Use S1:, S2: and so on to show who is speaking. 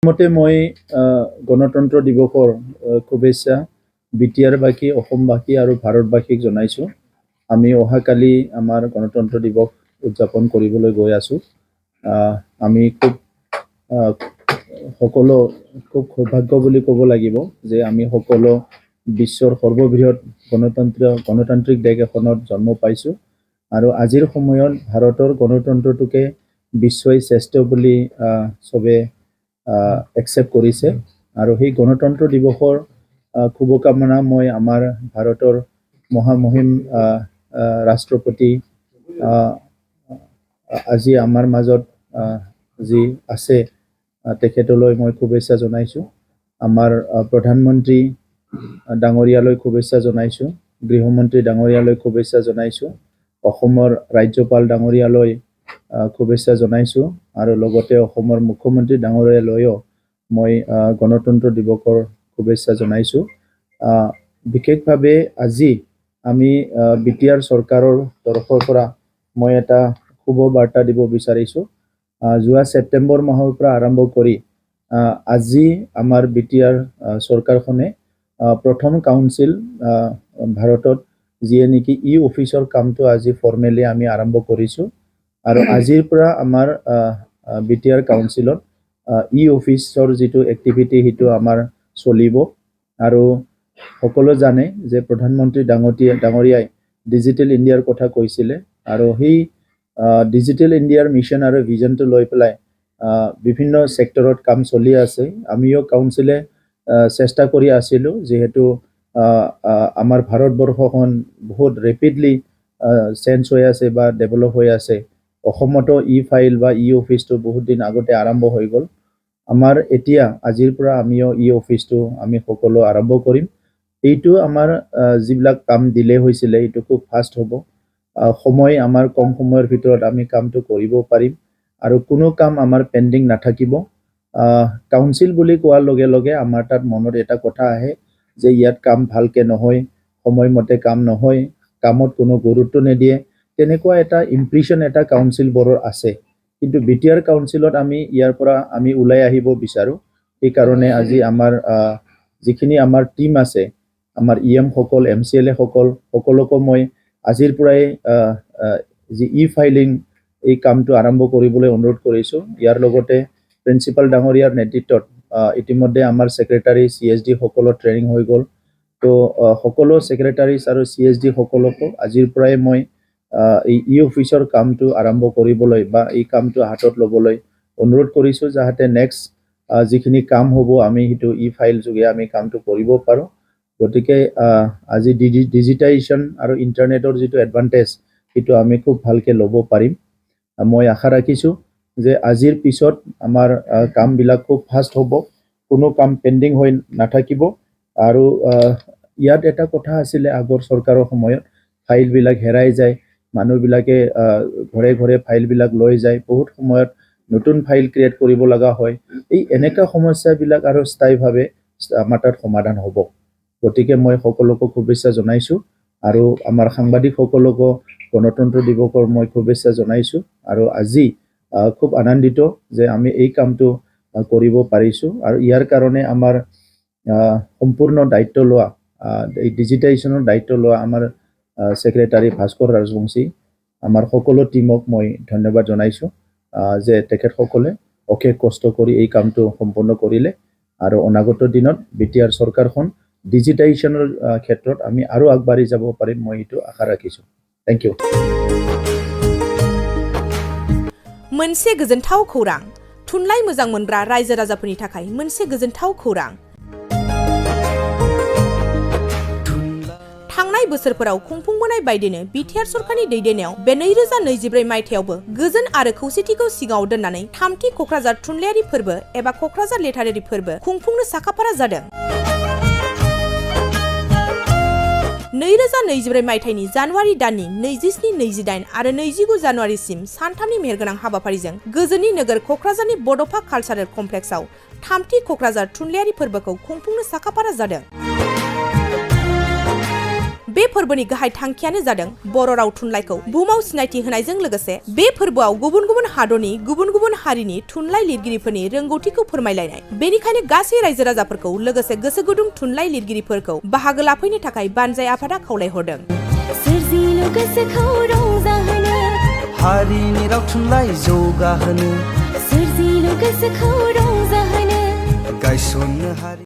S1: মতে মই গণতন্ত্ৰ দিৱসৰ শুভেচ্ছা BTR বাসী অসমবাসী আৰু ভাৰতবাসীক জনাইছো। আমি অহাকালি আমাৰ গণতন্ত্ৰ দিৱস উদযাপন কৰিবলৈ গৈ আছো। আমি খুব সৌভাগ্য বুলি ক'ব লাগিব যে আমি সকলো বিশ্বৰ সৰ্ববৃহৎ গণতান্ত্ৰিক দেশ এখনত জন্ম পাইছো আৰু আজিৰ সময়ত ভাৰতৰ গণতন্ত্ৰটোকে বিশ্বই শ্ৰেষ্ঠ বুলি সবে একচেপ্ট কৰিছে আৰু সেই গণতন্ত্ৰ দিৱসৰ শুভকামনা মই আমাৰ ভাৰতৰ মহামহিম ৰাষ্ট্ৰপতি আজি আমাৰ মাজত যি আছে তেখেতলৈ মই শুভেচ্ছা জনাইছো। আমাৰ প্ৰধানমন্ত্ৰী ডাঙৰীয়ালৈ শুভেচ্ছা জনাইছো, গৃহমন্ত্ৰী ডাঙৰীয়ালৈ শুভেচ্ছা জনাইছো, অসমৰ ৰাজ্যপাল ডাঙৰীয়ালৈ শুভেচ্ছা জনাইছো আৰু লগতে অসমৰ মুখ্যমন্ত্ৰী ডাঙৰীয়ালৈও মই গণতন্ত্ৰ দিৱসৰ শুভেচ্ছা জনাইছো। বিশেষভাৱে আজি আমি BTR চৰকাৰৰ তৰফৰ পৰা মই এটা শুভ বাৰ্তা দিব বিচাৰিছো। যোৱা ছেপ্টেম্বৰ মাহৰ পৰা আৰম্ভ কৰি আজি আমাৰ BTR চৰকাৰখনে প্ৰথম কাউন্সিল ভাৰতত যিয়ে নেকি অফিচৰ কামটো আজি ফৰ্মেলি আমি আৰম্ভ কৰিছো আৰু আজিৰ পৰা আমাৰ BTR কাউন্সিলত অফিচৰ যিটো এক্টিভিটি সেইটো আমাৰ চলিব আৰু সকলো জানে যে প্ৰধানমন্ত্ৰী ডাঙৰীয়াই ডিজিটেল ইণ্ডিয়াৰ কথা কৈছিলে আৰু সেই ডিজিটেল ইণ্ডিয়াৰ মিছন আৰু ভিজনটো লৈ পেলাই বিভিন্ন সেক্টৰত কাম চলি আছে। আমিও কাউন্সিলে চেষ্টা কৰি আছিলো যেহেতু আমাৰ ভাৰতবৰ্ষখন বহুত ৰেপিডলি চেঞ্জ হৈ আছে বা ডেভেলপ হৈ আছে। অসমতো ফাইল বা অফিচটো বহুত দিন আগতে আৰম্ভ হৈ গ'ল। আমাৰ এতিয়া আজিৰ পৰা আমিও অফিচটো আমি সকলো আৰম্ভ কৰিম। এইটো আমাৰ যিবিলাক কাম দিলে হৈছিলে এইটো খুব ফাষ্ট হ'ব। সময় আমাৰ কম সময়ৰ ভিতৰত আমি কামটো কৰিব পাৰিম আৰু কোনো কাম আমাৰ পেণ্ডিং নাথাকিব। কাউন্সিল বুলি কোৱাৰ লগে লগে আমাৰ তাত মনত এটা কথা আহে যে ইয়াত কাম ভালকে নহয়, সময়মতে কাম নহয়, কামত কোনো গুৰুত্ব নিদিয়ে, তেনেকুৱা এটা ইমপ্ৰেছন এটা কাউন্সিলবোৰৰ আছে। কিন্তু BTR কাউন্সিলত আমি ইয়াৰ পৰা আমি ওলাই আহিব বিচাৰো। এই কাৰণে আজি আমাৰ যিখিনি আমাৰ টিম আছে, আমাৰ সকল MCLA সকল সকলোকে মই আজিৰ পৰাই যি ফাইলিং এই কামটো আৰম্ভ কৰিবলৈ অনুৰোধ কৰিছো। ইয়াৰ লগতে প্ৰিন্সিপাল ডাঙৰীয়াৰ নেতৃত্বত ইতিমধ্যে আমাৰ সেক্ৰেটাৰী CSD সকলৰ ট্ৰেইনিং হৈ গ'ল। তো সকলো সেক্ৰেটাৰীজ আৰু CSD সকলকো আজিৰ পৰাই মই এই অফিচৰ কামটো আৰম্ভ কৰিবলৈ বা এই কামটো হাতত ল'বলৈ অনুৰোধ কৰিছো যাতে নেক্সট যিখিনি কাম হ'ব আমি সেইটো ফাইল যোগে আমি কামটো কৰিব পাৰো। গতিকে আজি ডিজিটাইজেশ্যন আৰু ইণ্টাৰনেটৰ যিটো এডভান্টেজ সেইটো আমি খুব ভালকে ল'ব পাৰিম। মই আশা ৰাখিছো যে আজিৰ পিছত আমাৰ কামবিলাক খুব ফাষ্ট হ'ব, কোনো কাম পেণ্ডিং হৈ নাথাকিব আৰু ইয়াত এটা কথা আছিলে আগৰ চৰকাৰৰ সময়ত ফাইলবিলাক হেৰাই যায়, মানুহবিলাকে ঘৰে ঘৰে ফাইলবিলাক লৈ যায়, বহুত সময়ত নতুন ফাইল ক্ৰিয়েট কৰিব লগা হয়। এই এনেকা সমস্যাবিলাক আৰু স্থায়ীভাৱে আমাৰ তাত সমাধান হ'ব। গতিকে মই সকলোকে শুভেচ্ছা জনাইছো আৰু আমাৰ সাংবাদিকসকলকো গণতন্ত্ৰ দিৱসৰ মই শুভেচ্ছা জনাইছো আৰু আজি খুব আনন্দিত যে আমি এই কামটো কৰিব পাৰিছো আৰু ইয়াৰ কাৰণে আমাৰ সম্পূৰ্ণ দায়িত্ব লোৱা এই ডিজিটাইজেশ্যনৰ দায়িত্ব লোৱা আমাৰ সেক্ৰেটাৰী ভাস্কৰ ৰাজবংশী আমাৰ সকলো টিমক মই ধন্যবাদ জনাইছো যে তেখেতসকলে অশেষ কষ্ট কৰি এই কামটো সম্পূৰ্ণ কৰিলে আৰু অনাগত দিনত BTR চৰকাৰখন ডিজিটাইজেশ্যনৰ ক্ষেত্ৰত আমি আৰু আগবাঢ়ি যাব পাৰিম মই এইটো আশা ৰাখিছো। Thank you.
S2: मोनसे गोजोनथाव खौरां, थुनलाइ मोजां मोनग्रा रायजो राजाफोरनि थाखाय मोनसे गोजोनथाव खौरां। थांनाय बोसोरफोराव खुंफुंबोनाय बायदिनो BTR सरकारनि दैदेननायाव बे 2024 मायथाइयावबो गोजोन आरो खौसेथिखौ सिगाङाव दोननानै थामथि क'क्राझार थुनलाइयारि फोरबो एबा क'क्राझार लिटारेरि फोरबो खुंफुंनो साखाफारा जादों। 2024 मायथाइनि जानुवारि दाननि 27, 28 आरो 29 जानुवारिसिम सानथामनि मेहेरगोनां हाबाफारिजों गोजोननि नोगोर क'क्राझारनि बड'फा कालचारेल कमप्लेक्सआव थामथि क'क्राझार थुनलाइयारि फोरबोखौ खुंफुंनो साखाफारा जादों। बे फोरबोनि गाहाय थांखियानो जादों बर' राव थुनलाइखौ बुहुमाव सिनायथि होनायजों लोगोसे बे फोरबोआव गुबुन गुबुन हादरनि गुबुन गुबुन हारिनि थुनलाइ लिरगिरिफोरनि रोंगौथिखौ फोरमायलायनाय। बेनिखायनो गासै रायजो राजाफोरखौ लोगोसे गोसो गुदुं थुनलाइ लिरगिरिफोरखौ बाहागो लाफैनो थाखाय बानजाय आफादा खावलायहरदों।
S3: हारिनि राव थुनलाइ जौगाहोनो गायसननो हारि